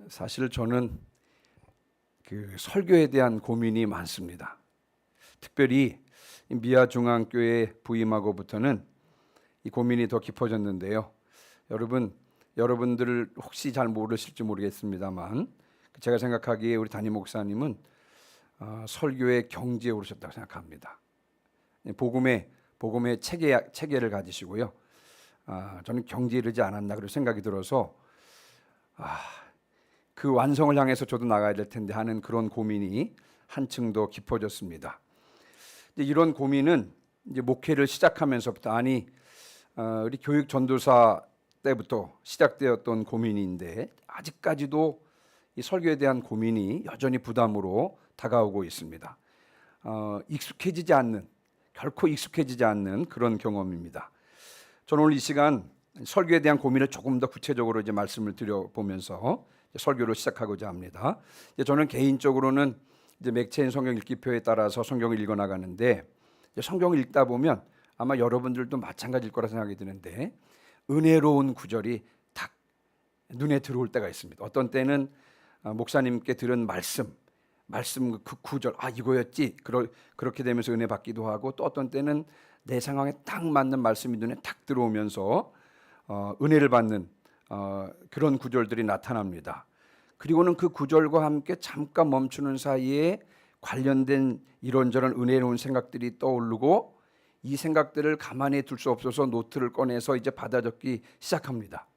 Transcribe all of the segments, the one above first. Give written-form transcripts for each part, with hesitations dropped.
사실 저는 그 설교에 대한 고민이 많습니다. 특별히 미아중앙교회 부임하고부터는 이 고민이 더 깊어졌는데요. 여러분들 혹시 잘 모르실지 모르겠습니다만 제가 생각하기에 우리 담임 목사님은 설교의 경지에 오르셨다고 생각합니다. 복음의 체계를 가지시고요. 저는 경지에 이르지 않았나 그런 생각이 들어서 그 완성을 향해서 저도 나가야 될 텐데 하는 그런 고민이 한층 더 깊어졌습니다. 이런 고민은 이제 목회를 시작하면서부터 우리 교육 전도사 때부터 시작되었던 고민인데 아직까지도 이 설교에 대한 고민이 여전히 부담으로 다가오고 있습니다. 결코 익숙해지지 않는 그런 경험입니다. 저는 오늘 이 시간 설교에 대한 고민을 조금 더 구체적으로 이제 말씀을 드려보면서 설교를 시작하고자 합니다. 저는 개인적으로는 이제 맥체인 성경 읽기표에 따라서 성경을 읽어 나가는데 성경을 읽다 보면 아마 여러분들도 마찬가지일 거라 생각이 드는데 은혜로운 구절이 딱 눈에 들어올 때가 있습니다. 어떤 때는 목사님께 들은 말씀 그 구절 이거였지 그렇게 되면서 은혜 받기도 하고, 또 어떤 때는 내 상황에 딱 맞는 말씀이 눈에 딱 들어오면서 은혜를 받는 그런 구절들이 나타납니다. 그리고는 그 구절과 함께 잠깐 멈추는 사이에 관련된 이런저런 은혜로운 생각들이 떠오르고 이 생각들을 가만히 둘 수 없어서 노트를 꺼내서 이제 받아 적기 시작합니다.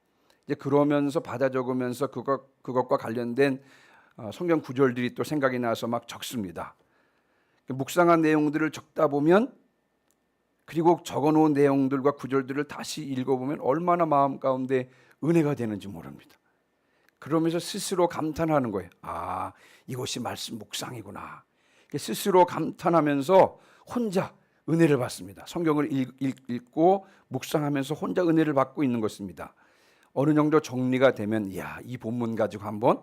이제 그러면서 받아 적으면서 그것과 관련된 성경 구절들이 또 생각이 나서 막 적습니다. 묵상한 내용들을 적다 보면, 그리고 적어놓은 내용들과 구절들을 다시 읽어보면 얼마나 마음 가운데 은혜가 되는지 모릅니다. 그러면서 스스로 감탄하는 거예요. 이것이 말씀 묵상이구나. 스스로 감탄하면서 혼자 은혜를 받습니다. 성경을 읽고 묵상하면서 혼자 은혜를 받고 있는 것입니다. 어느 정도 정리가 되면 이 본문 가지고 한번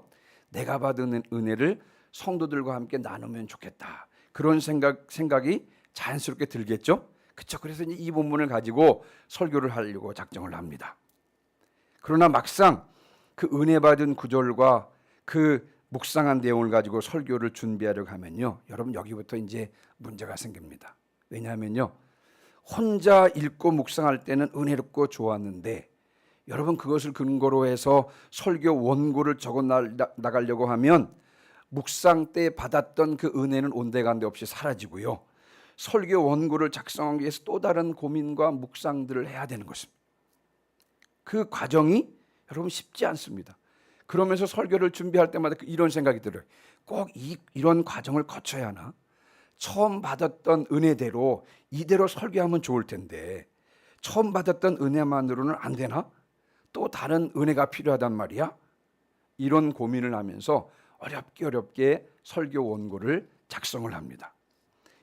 내가 받은 은혜를 성도들과 함께 나누면 좋겠다. 그런 생각이 자연스럽게 들겠죠. 그렇죠. 그래서 이 본문을 가지고 설교를 하려고 작정을 합니다. 그러나 막상 그 은혜 받은 구절과 그 묵상한 내용을 가지고 설교를 준비하려고 하면요, 여러분 여기부터 이제 문제가 생깁니다. 왜냐하면요, 혼자 읽고 묵상할 때는 은혜롭고 좋았는데 여러분 그것을 근거로 해서 설교 원고를 적어 나가려고 하면 묵상 때 받았던 그 은혜는 온데간데 없이 사라지고요, 설교 원고를 작성하기 위해서 또 다른 고민과 묵상들을 해야 되는 것입니다. 그 과정이 여러분 쉽지 않습니다. 그러면서 설교를 준비할 때마다 이런 생각이 들어요. 꼭 이런 과정을 거쳐야 하나? 처음 받았던 은혜대로 이대로 설교하면 좋을 텐데 처음 받았던 은혜만으로는 안 되나? 또 다른 은혜가 필요하단 말이야? 이런 고민을 하면서 어렵게 설교 원고를 작성을 합니다.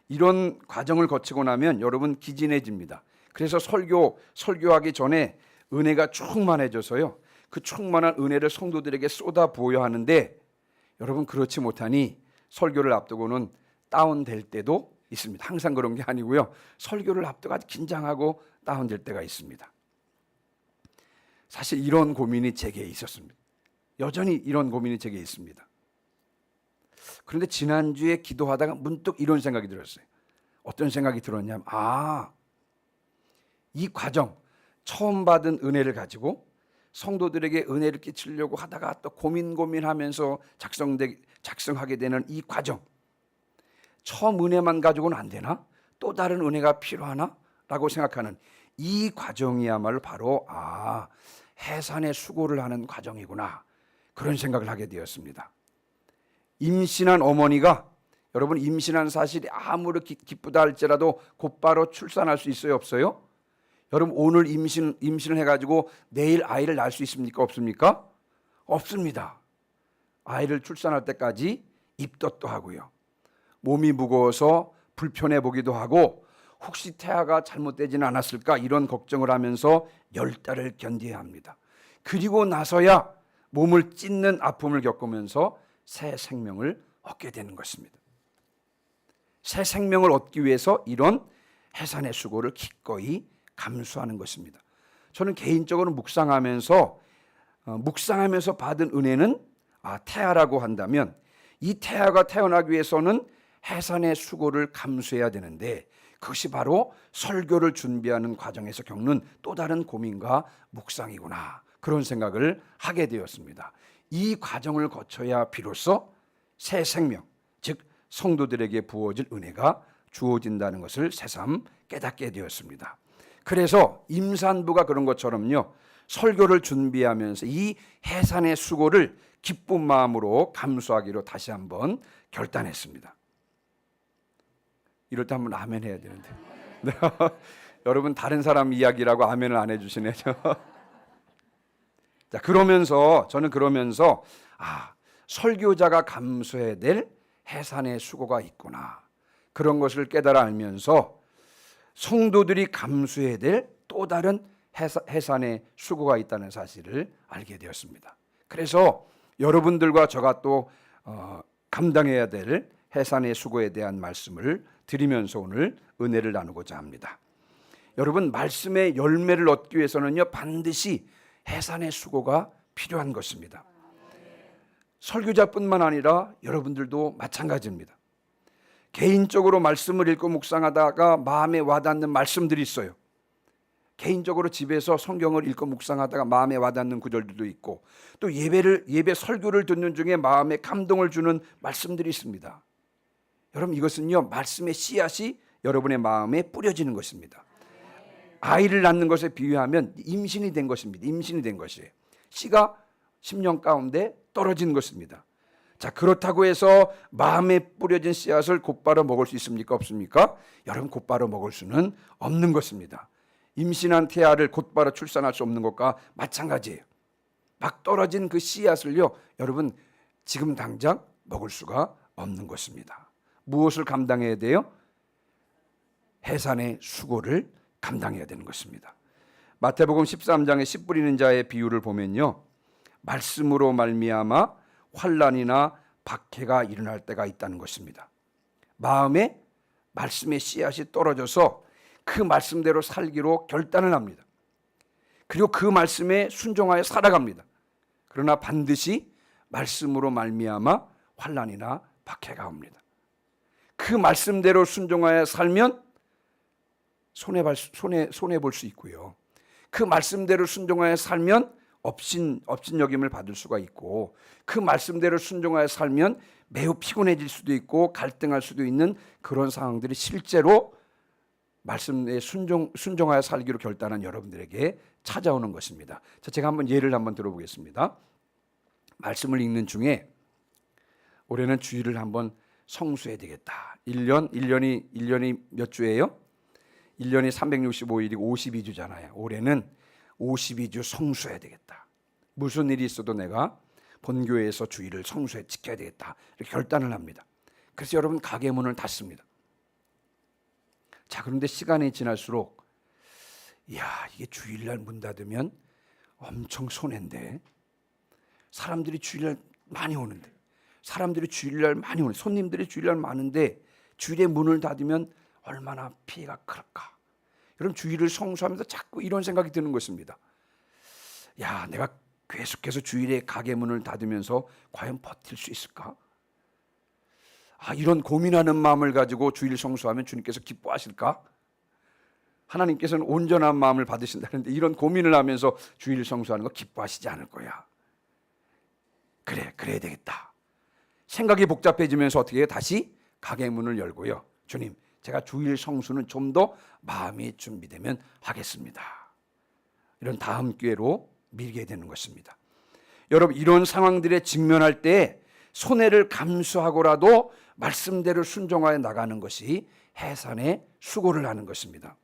이런 과정을 거치고 나면 여러분 기진해집니다. 그래서 설교하기 전에 은혜가 충만해져서요, 그 충만한 은혜를 성도들에게 쏟아 부어야 하는데 여러분 그렇지 못하니 설교를 앞두고는 다운될 때도 있습니다. 항상 그런 게 아니고요, 설교를 앞두고 아주 긴장하고 다운될 때가 있습니다. 사실 이런 고민이 제게 있었습니다. 여전히 이런 고민이 제게 있습니다. 그런데 지난주에 기도하다가 문득 이런 생각이 들었어요. 어떤 생각이 들었냐면 이 과정, 처음 받은 은혜를 가지고 성도들에게 은혜를 끼치려고 하다가 또 고민하면서 작성하게 되는 이 과정, 처음 은혜만 가지고는 안 되나? 또 다른 은혜가 필요하나? 라고 생각하는 이 과정이야말로 바로 해산의 수고를 하는 과정이구나, 그런 생각을 하게 되었습니다. 임신한 어머니가, 여러분 임신한 사실이 아무리 기쁘다 할지라도 곧바로 출산할 수 있어요, 없어요? 여러분 오늘 임신을 해가지고 내일 아이를 낳을 수 있습니까, 없습니까? 없습니다. 아이를 출산할 때까지 입덧도 하고요, 몸이 무거워서 불편해 보기도 하고, 혹시 태아가 잘못되지는 않았을까 이런 걱정을 하면서 10달을 견뎌야 합니다. 그리고 나서야 몸을 찢는 아픔을 겪으면서 새 생명을 얻게 되는 것입니다. 새 생명을 얻기 위해서 이런 해산의 수고를 기꺼이 감수하는 것입니다. 저는 개인적으로 묵상하면서 묵상하면서 받은 은혜는 태아라고 한다면 이 태아가 태어나기 위해서는 해산의 수고를 감수해야 되는데 그것이 바로 설교를 준비하는 과정에서 겪는 또 다른 고민과 묵상이구나, 그런 생각을 하게 되었습니다. 이 과정을 거쳐야 비로소 새 생명, 즉 성도들에게 부어질 은혜가 주어진다는 것을 새삼 깨닫게 되었습니다. 그래서 임산부가 그런 것처럼요, 설교를 준비하면서 이 해산의 수고를 기쁜 마음으로 감수하기로 다시 한번 결단했습니다. 이럴 때 한번 아멘 해야 되는데 여러분 다른 사람 이야기라고 아멘을 안 해주시네요. 자, 저는 그러면서 설교자가 감수해야 될 해산의 수고가 있구나, 그런 것을 깨달아 알면서 성도들이 감수해야 될 또 다른 해산의 수고가 있다는 사실을 알게 되었습니다. 그래서 여러분들과 저가 또 감당해야 될 해산의 수고에 대한 말씀을 드리면서 오늘 은혜를 나누고자 합니다. 여러분, 말씀의 열매를 얻기 위해서는요, 반드시 해산의 수고가 필요한 것입니다. 설교자뿐만 아니라 여러분들도 마찬가지입니다. 개인적으로 말씀을 읽고 묵상하다가 마음에 와닿는 말씀들이 있어요. 개인적으로 집에서 성경을 읽고 묵상하다가 마음에 와닿는 구절들도 있고, 또 예배 설교를 듣는 중에 마음에 감동을 주는 말씀들이 있습니다. 여러분, 이것은요, 말씀의 씨앗이 여러분의 마음에 뿌려지는 것입니다. 아이를 낳는 것에 비유하면 임신이 된 것입니다. 임신이 된 것이에요. 씨가 심령 가운데 떨어진 것입니다. 자, 그렇다고 해서 마음에 뿌려진 씨앗을 곧바로 먹을 수 있습니까? 없습니까? 여러분, 곧바로 먹을 수는 없는 것입니다. 임신한 태아를 곧바로 출산할 수 없는 것과 마찬가지예요. 막 떨어진 그 씨앗을요, 여러분 지금 당장 먹을 수가 없는 것입니다. 무엇을 감당해야 돼요? 해산의 수고를 감당해야 되는 것입니다. 마태복음 13장의 씨 뿌리는 자의 비유를 보면요, 말씀으로 말미암아 환난이나 박해가 일어날 때가 있다는 것입니다. 마음에 말씀의 씨앗이 떨어져서 그 말씀대로 살기로 결단을 합니다. 그리고 그 말씀에 순종하여 살아갑니다. 그러나 반드시 말씀으로 말미암아 환난이나 박해가 옵니다. 그 말씀대로 순종하여 살면 손해 볼 수 있고요. 그 말씀대로 순종하여 살면 업신여김을 받을 수가 있고, 그 말씀대로 순종하여 살면 매우 피곤해질 수도 있고 갈등할 수도 있는 그런 상황들이 실제로 말씀에 순종하여 살기로 결단한 여러분들에게 찾아오는 것입니다. 자, 제가 예를 한번 들어보겠습니다. 말씀을 읽는 중에 올해는 주일을 한번 성수해야 되겠다. 1년이 몇 주예요? 1년이 365일이고 52주잖아요. 올해는 52주 성수해야 되겠다. 무슨 일이 있어도 내가 본교회에서 주일을 성수해 지켜야 되겠다, 이렇게 결단을 합니다. 그래서 여러분 가게 문을 닫습니다. 자, 그런데 시간이 지날수록 이게 주일날 문 닫으면 엄청 손해인데, 사람들이 주일날 많이 오는데, 손님들이 주일날 많은데 주일에 문을 닫으면 얼마나 피해가 클까. 여러분, 주일을 성수하면서 자꾸 이런 생각이 드는 것입니다. 내가 계속해서 주일에 가게 문을 닫으면서 과연 버틸 수 있을까? 이런 고민하는 마음을 가지고 주일 성수하면 주님께서 기뻐하실까? 하나님께서는 온전한 마음을 받으신다는데 이런 고민을 하면서 주일 성수하는 거 기뻐하시지 않을 거야. 그래야 되겠다. 생각이 복잡해지면서 어떻게 해요? 다시 가게 문을 열고요, 주님, 제가 주일 성수는 좀 더 마음이 준비되면 하겠습니다. 이런 다음 기회로 미루게 되는 것입니다. 여러분, 이런 상황들에 직면할 때 손해를 감수하고라도 말씀대로 순종하여 나가는 것이 해산의 수고를 하는 것입니다.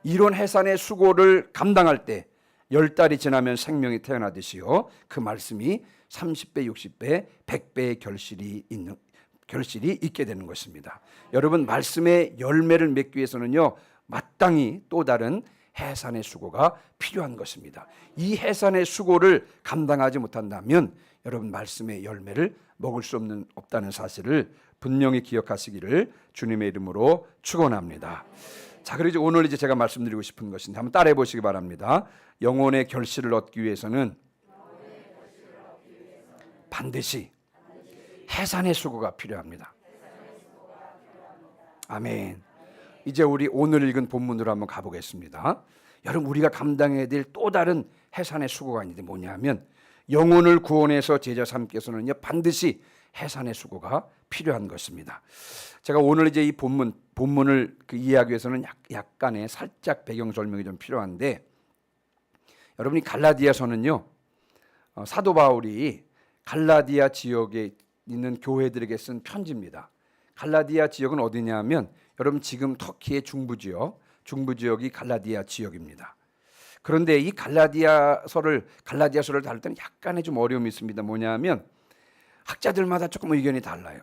이런 해산의 수고를 감당할 때 10달이 지나면 생명이 태어나듯이요, 그 말씀이 30배, 60배, 100배의 결실이 있게 되는 것입니다. 여러분, 말씀의 열매를 맺기 위해서는요, 마땅히 또 다른 해산의 수고가 필요한 것입니다. 이 해산의 수고를 감당하지 못한다면 여러분, 말씀의 열매를 먹을 수 없다는 사실을 분명히 기억하시기를 주님의 이름으로 축원합니다. 자, 그리고 오늘 제가 말씀드리고 싶은 것인데 한번 따라해 보시기 바랍니다. 영혼의 결실을 얻기 위해서는 반드시 해산의 수고가 필요합니다. 아멘. 이제 우리 오늘 읽은 본문으로 한번 가보겠습니다. 여러분, 우리가 감당해야 될 또 다른 해산의 수고가 있는데 뭐냐면, 영혼을 구원해서 제자 삼기 위해서는요 반드시 해산의 수고가 필요한 것입니다. 제가 오늘 이제 이 본문을 이해하기 위해서는 약간의 살짝 배경 설명이 좀 필요한데, 여러분이 갈라디아서는요 사도 바울이 갈라디아 지역에 있는 교회들에게 쓴 편지입니다. 갈라디아 지역은 어디냐면 여러분 지금 터키의 중부 지역이 갈라디아 지역입니다. 그런데 이 갈라디아서를 다룰 때는 약간의 좀 어려움이 있습니다. 뭐냐면 학자들마다 조금 의견이 달라요.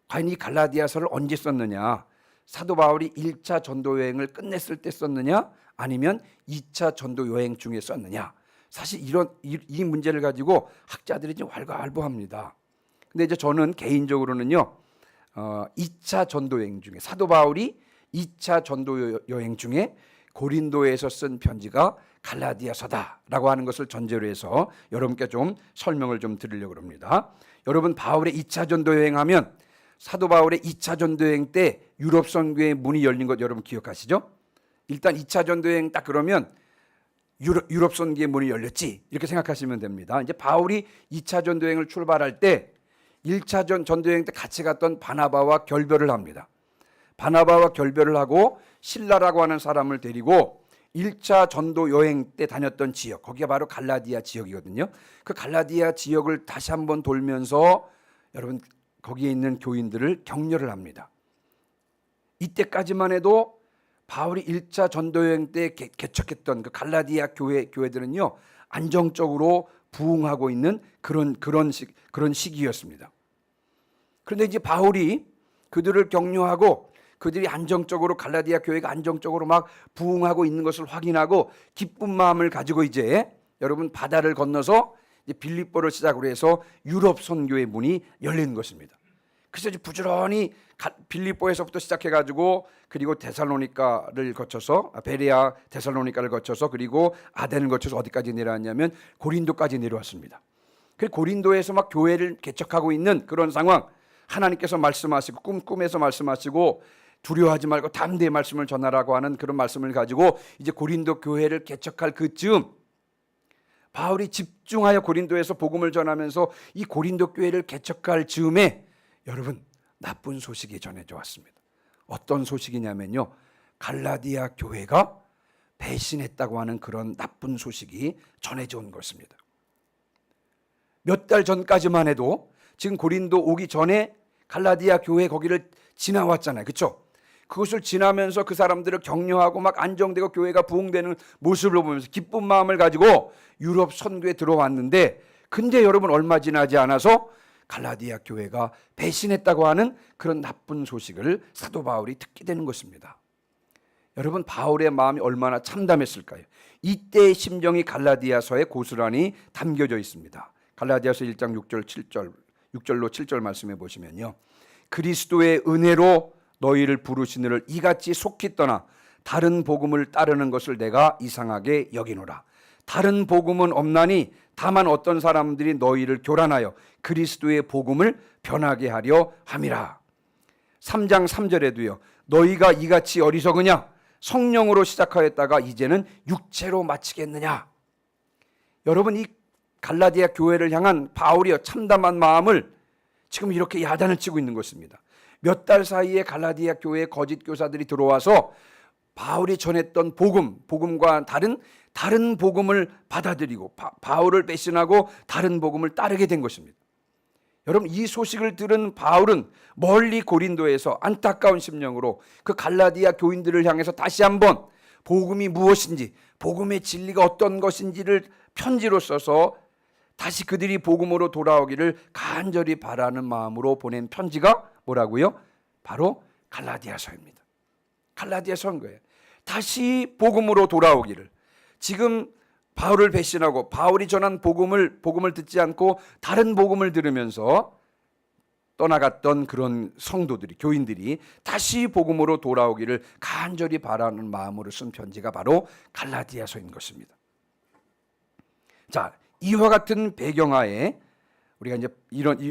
과연 이 갈라디아서를 언제 썼느냐? 사도 바울이 1차 전도 여행을 끝냈을 때 썼느냐? 아니면 2차 전도 여행 중에 썼느냐? 사실 이 문제를 가지고 학자들이 좀 왈가왈부합니다. 근데 이제 저는 개인적으로는요 2차 전도 여행 중에, 사도 바울이 2차 전도 여행 중에 고린도에서 쓴 편지가 갈라디아서다라고 하는 것을 전제로 해서 여러분께 좀 설명을 좀 드리려고 합니다. 여러분, 바울의 2차 전도 여행하면 사도 바울의 2차 전도 여행 때 유럽 선교의 문이 열린 것 여러분 기억하시죠? 일단 2차 전도 여행 딱 그러면 유럽 선교의 문이 열렸지 이렇게 생각하시면 됩니다. 이제 바울이 2차 전도 여행을 출발할 때 1차 전도 여행 때 같이 갔던 바나바와 결별을 합니다. 바나바와 결별을 하고 실라라고 하는 사람을 데리고 1차 전도 여행 때 다녔던 지역, 거기가 바로 갈라디아 지역이거든요. 그 갈라디아 지역을 다시 한번 돌면서 여러분 거기에 있는 교인들을 격려를 합니다. 이때까지만 해도 바울이 1차 전도 여행 때 개척했던 그 갈라디아 교회들은요 안정적으로 부흥하고 있는 그런 시기였습니다. 그런데 이제 바울이 그들을 격려하고 그들이 안정적으로, 갈라디아 교회가 안정적으로 막 부흥하고 있는 것을 확인하고 기쁜 마음을 가지고 이제 여러분 바다를 건너서 이제 빌립보를 시작으로 해서 유럽 선교의 문이 열리는 것입니다. 그래서 이제 부지런히 빌립보에서부터 시작해가지고 그리고 데살로니카를 거쳐서 베레아 데살로니카를 거쳐서 그리고 아덴을 거쳐서 어디까지 내려왔냐면 고린도까지 내려왔습니다. 그 고린도에서 막 교회를 개척하고 있는 그런 상황, 하나님께서 말씀하시고 꿈에서 말씀하시고 두려워하지 말고 담대히 말씀을 전하라고 하는 그런 말씀을 가지고 이제 고린도 교회를 개척할 그쯤 바울이 집중하여 고린도에서 복음을 전하면서 이 고린도 교회를 개척할 즈음에 여러분 나쁜 소식이 전해져 왔습니다. 어떤 소식이냐면요, 갈라디아 교회가 배신했다고 하는 그런 나쁜 소식이 전해져 온 것입니다. 몇 달 전까지만 해도 지금 고린도 오기 전에 갈라디아 교회 거기를 지나왔잖아요. 그렇죠? 그것을 지나면서 그 사람들을 격려하고 막 안정되고 교회가 부흥되는 모습을 보면서 기쁜 마음을 가지고 유럽 선교에 들어왔는데, 근데 여러분 얼마 지나지 않아서 갈라디아 교회가 배신했다고 하는 그런 나쁜 소식을 사도 바울이 듣게 되는 것입니다. 여러분, 바울의 마음이 얼마나 참담했을까요? 이때의 심정이 갈라디아서에 고스란히 담겨져 있습니다. 갈라디아서 1장 6절로 7절 말씀해 보시면요, 그리스도의 은혜로 너희를 부르시느를 이같이 속히 떠나 다른 복음을 따르는 것을 내가 이상하게 여기노라. 다른 복음은 없나니 다만 어떤 사람들이 너희를 교란하여 그리스도의 복음을 변하게 하려 함이라. 3장 3절에도요, 너희가 이같이 어리석으냐? 성령으로 시작하였다가 이제는 육체로 마치겠느냐? 여러분, 이 갈라디아 교회를 향한 바울의 참담한 마음을 지금 이렇게 야단을 치고 있는 것입니다. 몇 달 사이에 갈라디아 교회에 거짓 교사들이 들어와서 바울이 전했던 복음과 다른 복음을 받아들이고 바울을 배신하고 다른 복음을 따르게 된 것입니다. 여러분, 이 소식을 들은 바울은 멀리 고린도에서 안타까운 심령으로 그 갈라디아 교인들을 향해서 다시 한번 복음이 무엇인지, 복음의 진리가 어떤 것인지를 편지로 써서 다시 그들이 복음으로 돌아오기를 간절히 바라는 마음으로 보낸 편지가 뭐라고요? 바로 갈라디아서입니다. 갈라디아서인 거예요. 다시 복음으로 돌아오기를. 지금 바울을 배신하고 바울이 전한 복음을 듣지 않고 다른 복음을 들으면서 떠나갔던 그런 성도들이, 교인들이 다시 복음으로 돌아오기를 간절히 바라는 마음으로 쓴 편지가 바로 갈라디아서인 것입니다. 자, 이와 같은 배경하에 우리가 이제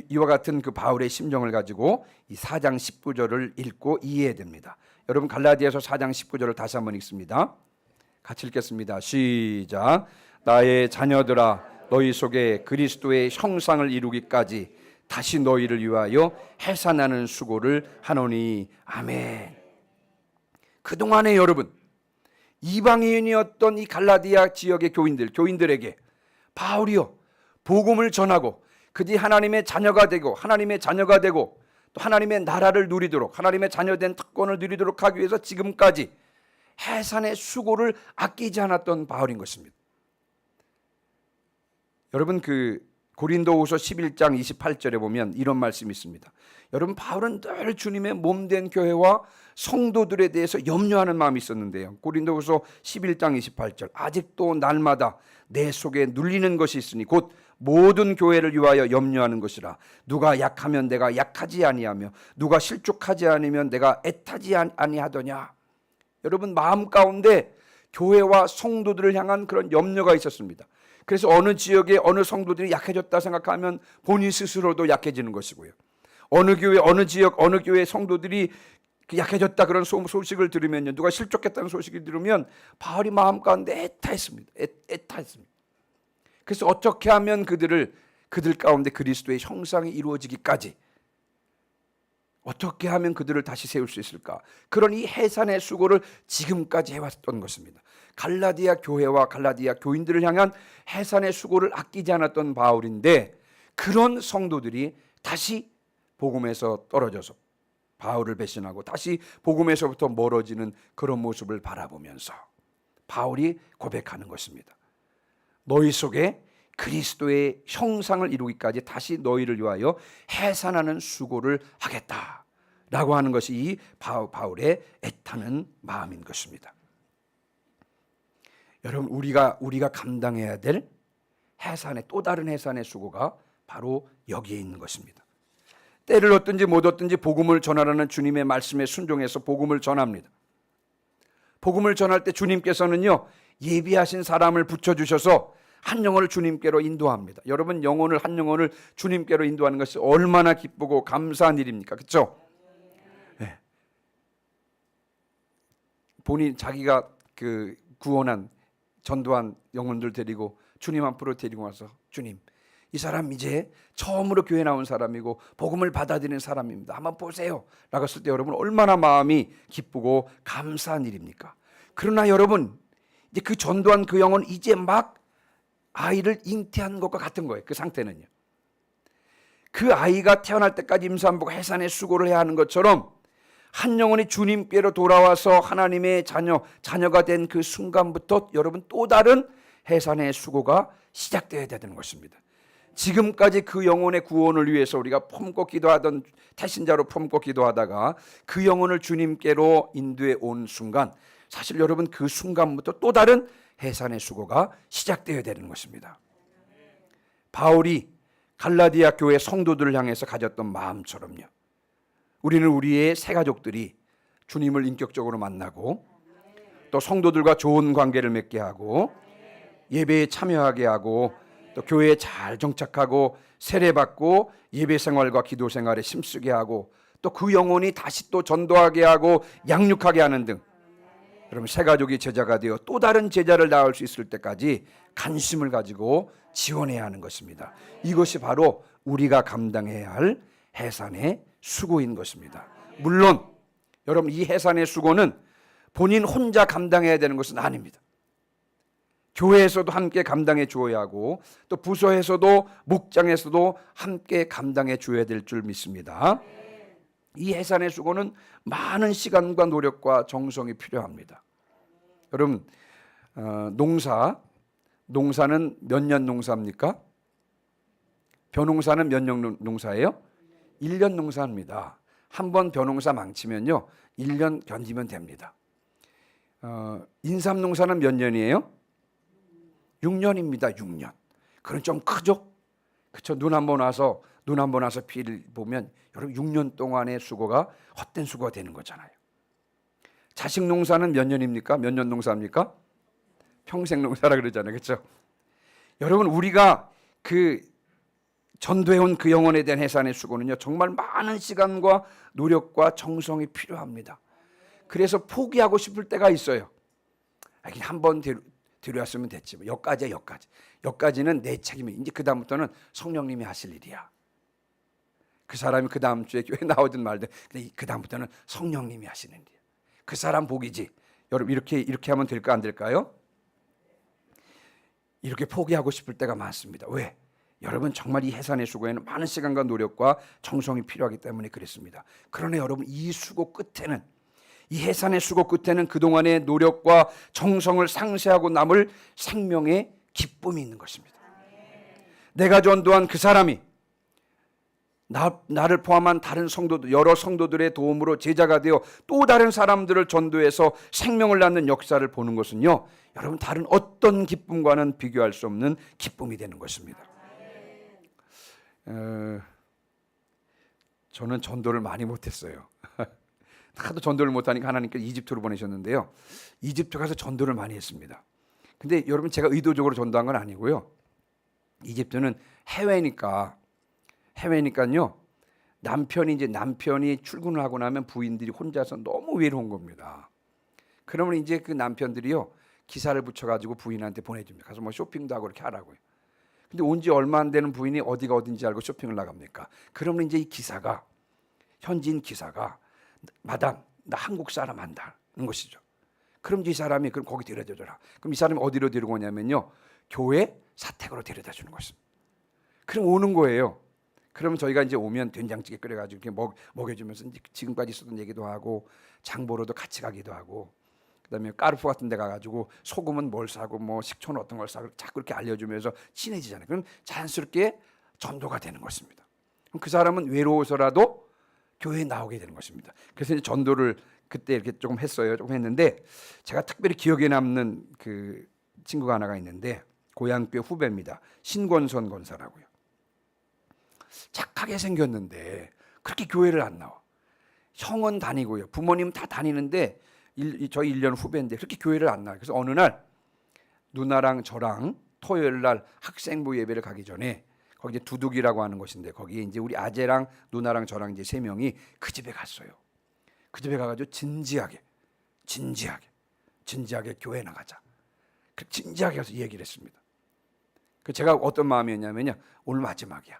이와 같은 그 바울의 심정을 가지고 이 4장 19절을 읽고 이해해야 됩니다. 여러분 갈라디아서 4장 19절을 다시 한번 읽습니다. 같이 읽겠습니다. 시작. 나의 자녀들아 너희 속에 그리스도의 형상을 이루기까지 다시 너희를 위하여 해산하는 수고를 하노니 아멘. 그동안에 여러분 이방인이었던 이 갈라디아 지역의 교인들에게 바울이요 복음을 전하고 그들이 하나님의 자녀가 되고 또 하나님의 나라를 누리도록 하나님의 자녀된 특권을 누리도록 하기 위해서 지금까지 해산의 수고를 아끼지 않았던 바울인 것입니다. 여러분 그 고린도후서 11장 28절에 보면 이런 말씀이 있습니다. 여러분 바울은 늘 주님의 몸된 교회와 성도들에 대해서 염려하는 마음이 있었는데요. 고린도후서 11장 28절 아직도 날마다 내 속에 눌리는 것이 있으니 곧 모든 교회를 위하여 염려하는 것이라. 누가 약하면 내가 약하지 아니하며 누가 실족하지 않으면 내가 애타지 아니하더냐. 여러분 마음 가운데 교회와 성도들을 향한 그런 염려가 있었습니다. 그래서 어느 지역에 어느 성도들이 약해졌다 생각하면 본인 스스로도 약해지는 것이고요. 어느 교회 어느 지역 어느 교회 성도들이 약해졌다 그런 소식을 들으면요, 누가 실족했다는 소식을 들으면 바울이 마음 가운데 애타했습니다. 그래서 어떻게 하면 그들 가운데 그리스도의 형상이 이루어지기까지 어떻게 하면 그들을 다시 세울 수 있을까? 그런 이 해산의 수고를 지금까지 해왔던 것입니다. 갈라디아 교회와 갈라디아 교인들을 향한 해산의 수고를 아끼지 않았던 바울인데 그런 성도들이 다시 복음에서 떨어져서 바울을 배신하고 다시 복음에서부터 멀어지는 그런 모습을 바라보면서 바울이 고백하는 것입니다. 너희 속에 그리스도의 형상을 이루기까지 다시 너희를 위하여 해산하는 수고를 하겠다라고 하는 것이 이 바울의 애타는 마음인 것입니다. 여러분 우리가 감당해야 될 또 다른 해산의 수고가 바로 여기에 있는 것입니다. 때를 얻든지 못 얻든지 복음을 전하라는 주님의 말씀에 순종해서 복음을 전합니다. 복음을 전할 때 주님께서는요 예비하신 사람을 붙여주셔서 한 영혼을 주님께로 인도합니다. 여러분 한 영혼을 주님께로 인도하는 것이 얼마나 기쁘고 감사한 일입니까? 그렇죠? 네. 본인 자기가 그 구원한 전도한 영혼들 데리고 주님 앞으로 데리고 와서 주님 이 사람 이제 처음으로 교회 나온 사람이고 복음을 받아들이는 사람입니다. 한번 보세요 라고 했을 때 여러분 얼마나 마음이 기쁘고 감사한 일입니까? 그러나 여러분 이제 그 전도한 그 영혼 이제 막 아이를 잉태한 것과 같은 거예요. 그 상태는요. 그 아이가 태어날 때까지 임산부가 해산의 수고를 해야 하는 것처럼 한 영혼이 주님께로 돌아와서 하나님의 자녀가 된 그 순간부터 여러분 또 다른 해산의 수고가 시작되어야 되는 것입니다. 지금까지 그 영혼의 구원을 위해서 우리가 품고 기도하던 태신자로 품고 기도하다가 그 영혼을 주님께로 인도해 온 순간 사실 여러분 그 순간부터 또 다른 해산의 수고가 시작되어야 되는 것입니다. 바울이 갈라디아 교회 성도들을 향해서 가졌던 마음처럼요. 우리는 우리의 새 가족들이 주님을 인격적으로 만나고 또 성도들과 좋은 관계를 맺게 하고 예배에 참여하게 하고 또 교회에 잘 정착하고 세례받고 예배 생활과 기도 생활에 힘쓰게 하고 또 그 영혼이 다시 또 전도하게 하고 양육하게 하는 등 여러분 새 가족이 제자가 되어 또 다른 제자를 낳을 수 있을 때까지 관심을 가지고 지원해야 하는 것입니다. 이것이 바로 우리가 감당해야 할 해산의 수고인 것입니다. 물론 여러분 이 해산의 수고는 본인 혼자 감당해야 되는 것은 아닙니다. 교회에서도 함께 감당해 주어야 하고 또 부서에서도 목장에서도 함께 감당해 줘야 될 줄 믿습니다. 이 해산의 수고는 많은 시간과 노력과 정성이 필요합니다. 여러분 농사는 몇 년 농사입니까? 벼농사는 몇 년 농사예요? 1년 농사입니다. 한번 벼농사 망치면요 1년 견디면 됩니다. 인삼 농사는 몇 년이에요? 6년입니다. 6년. 그건 좀 크죠? 그렇죠? 눈 한 번 와서 피를 보면 여러분 6년 동안의 수고가 헛된 수고가 되는 거잖아요. 자식 농사는 몇 년입니까? 몇 년 농사입니까? 평생 농사라 그러잖아요. 그렇죠? 여러분 우리가 그 전도해온 그 영혼에 대한 해산의 수고는요, 정말 많은 시간과 노력과 정성이 필요합니다. 그래서 포기하고 싶을 때가 있어요. 그냥 한번 데려왔으면 됐지. 여기까지야, 여기까지. 여기까지는 내 책임이. 이제 그 다음부터는 성령님이 하실 일이야. 그 사람이 그 다음 주에 교회 나오든 말든, 근데 그 다음부터는 성령님이 하시는 일이야. 그 사람 복이지. 여러분 이렇게 하면 될까 안 될까요? 이렇게 포기하고 싶을 때가 많습니다. 왜? 여러분 정말 이 해산의 수고에는 많은 시간과 노력과 정성이 필요하기 때문에 그랬습니다. 그러나 여러분 이 수고 끝에는, 이 해산의 수고 끝에는 그동안의 노력과 정성을 상쇄하고 남을 생명의 기쁨이 있는 것입니다. 내가 전도한 그 사람이 나를 포함한 다른 성도들, 여러 성도들의 도움으로 제자가 되어 또 다른 사람들을 전도해서 생명을 낳는 역사를 보는 것은요, 여러분 다른 어떤 기쁨과는 비교할 수 없는 기쁨이 되는 것입니다. 저는 전도를 많이 못했어요. 하도 전도를 못하니까 하나님께서 이집트로 보내셨는데요, 이집트 가서 전도를 많이 했습니다. 근데 여러분 제가 의도적으로 전도한 건 아니고요, 이집트는 해외니까요, 남편이 출근을 하고 나면 부인들이 혼자서 너무 외로운 겁니다. 그러면 이제 그 남편들이요, 기사를 붙여가지고 부인한테 보내줍니다. 가서 뭐 쇼핑도 하고 이렇게 하라고요. 근데 온 지 얼마 안 되는 부인이 어디가 어딘지 알고 쇼핑을 나갑니까? 그러면 이제 이 기사가, 현지인 기사가, 마담, 나 한국 사람 한다는 것이죠. 그럼 이 사람이 그럼 거기 데려다 줘라. 그럼 이 사람이 어디로 데리고 오냐면요, 교회 사택으로 데려다 주는 것입니다. 그럼 오는 거예요. 그러면 저희가 이제 오면 된장찌개 끓여가지고 이렇게 먹여주면서 지금까지 있었던 얘기도 하고, 장보러도 같이 가기도 하고, 그다음에 까르푸 같은 데 가가지고 소금은 뭘 사고 뭐 식초는 어떤 걸 사고 자꾸 이렇게 알려주면서 친해지잖아요. 그럼 자연스럽게 전도가 되는 것입니다. 그럼 그 사람은 외로워서라도 교회에 나오게 되는 것입니다. 그래서 이제 전도를 그때 이렇게 조금 했는데, 제가 특별히 기억에 남는 그 친구가 하나가 있는데, 고향교회 후배입니다. 신권선 권사라고요. 착하게 생겼는데 그렇게 교회를 안 나와. 형은 다니고요, 부모님 다 다니는데 저희 1년 후배인데 그렇게 교회를 안 나와요. 그래서 어느 날 누나랑 저랑 토요일 날 학생부 예배를 가기 전에, 거기 이제 두둑이라고 하는 곳인데, 거기에 이제 우리 아재랑 누나랑 저랑 이제 3명이 그 집에 갔어요. 그 집에 가가지고 진지하게 교회 나가자. 그 진지하게 가서 얘기를 했습니다. 그 제가 어떤 마음이었냐면요, 오늘 마지막이야.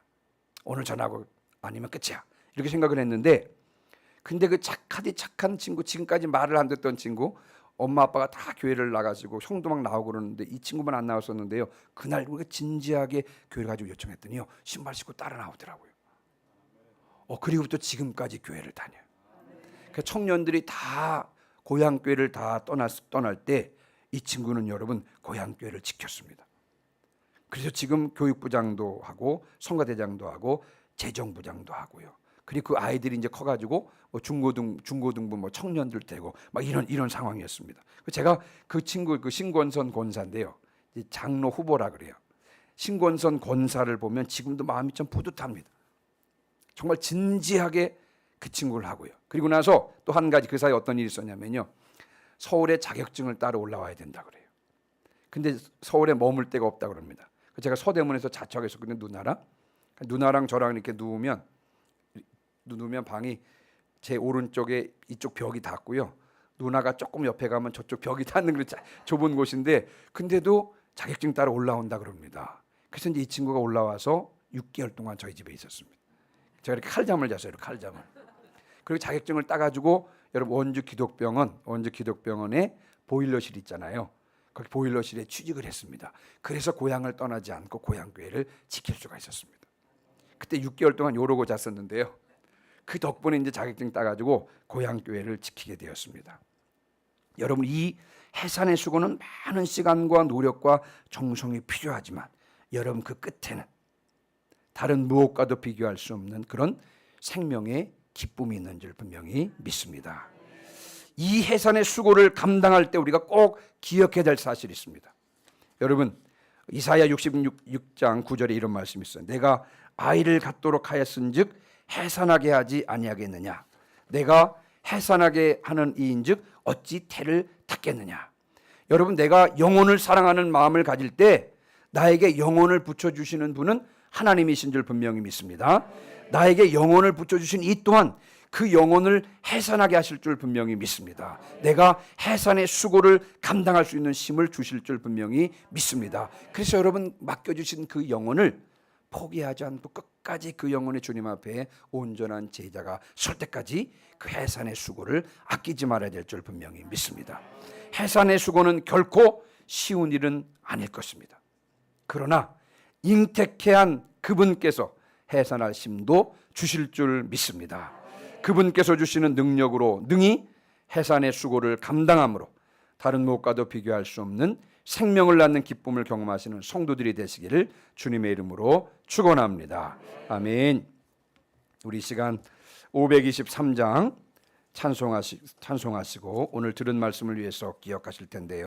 오늘 전하고 아니면 끝이야. 이렇게 생각을 했는데, 근데 그 착한 친구, 지금까지 말을 안 듣던 친구, 엄마 아빠가 다 교회를 나가지고 형도 막 나오고 그러는데 이 친구만 안 나왔었는데요, 그날 우리가 진지하게 교회를 가지고 요청했더니요, 신발 신고 따라 나오더라고요. 그리고부터 지금까지 교회를 다녀요. 그 청년들이 다 고향 교회를 다 떠날 때 이 친구는 여러분 고향 교회를 지켰습니다. 그래서 지금 교육부장도 하고 성가대장도 하고 재정부장도 하고요. 그리고 그 아이들이 이제 커가지고 뭐 중고등부 뭐 청년들 되고 막 이런 상황이었습니다. 제가 그 친구, 그 신권선 권사인데요, 장로 후보라 그래요. 신권선 권사를 보면 지금도 마음이 좀 뿌듯합니다. 정말 진지하게 그 친구를 하고요. 그리고 나서 또 한 가지 그 사이에 어떤 일이 있었냐면요, 서울에 자격증을 따러 올라와야 된다 그래요. 근데 서울에 머물 데가 없다 그럽니다. 제가 서대문에서 자취하고 있었거든요, 누나랑 저랑 이렇게 누우면 방이 제 오른쪽에 이쪽 벽이 닿고요, 누나가 조금 옆에 가면 저쪽 벽이 닿는 그런 좁은 곳인데, 근데도 자격증 따러 올라온다 그럽니다. 그래서 이제 이 친구가 올라와서 6개월 동안 저희 집에 있었습니다. 제가 이렇게 칼잠을 잤어요, 칼잠을. 그리고 자격증을 따가지고, 여러분 원주 기독병원에 보일러실 있잖아요. 거기 보일러실에 취직을 했습니다. 그래서 고향을 떠나지 않고 고향교회를 지킬 수가 있었습니다. 그때 6개월 동안 요러고 잤었는데요, 그 덕분에 이제 자격증 따가지고 고향교회를 지키게 되었습니다. 여러분 이 해산의 수고는 많은 시간과 노력과 정성이 필요하지만, 여러분 그 끝에는 다른 무엇과도 비교할 수 없는 그런 생명의 기쁨이 있는 줄 분명히 믿습니다. 이 해산의 수고를 감당할 때 우리가 꼭 기억해야 될 사실이 있습니다. 여러분 이사야 66장 9절에 이런 말씀이 있어요. 내가 아이를 갖도록 하였은즉 해산하게 하지 아니하겠느냐. 내가 해산하게 하는 이인즉 어찌 태를 닫겠느냐. 여러분 내가 영혼을 사랑하는 마음을 가질 때 나에게 영혼을 붙여주시는 분은 하나님이신 줄 분명히 믿습니다. 나에게 영혼을 붙여주신 이 또한 그 영혼을 해산하게 하실 줄 분명히 믿습니다. 내가 해산의 수고를 감당할 수 있는 힘을 주실 줄 분명히 믿습니다. 그래서 여러분 맡겨주신 그 영혼을 포기하지 않고 끝까지 그 영혼의 주님 앞에 온전한 제자가 설 때까지 그 해산의 수고를 아끼지 말아야 될 줄 분명히 믿습니다. 해산의 수고는 결코 쉬운 일은 아닐 것입니다. 그러나 잉태케한 그분께서 해산할 힘도 주실 줄 믿습니다. 그분께서 주시는 능력으로 능히 해산의 수고를 감당함으로 다른 무엇과도 비교할 수 없는 생명을 낳는 기쁨을 경험하시는 성도들이 되시기를 주님의 이름으로 축원합니다. 아멘. 우리 시간 523장 찬송하시고 오늘 들은 말씀을 위해서 기억하실 텐데요.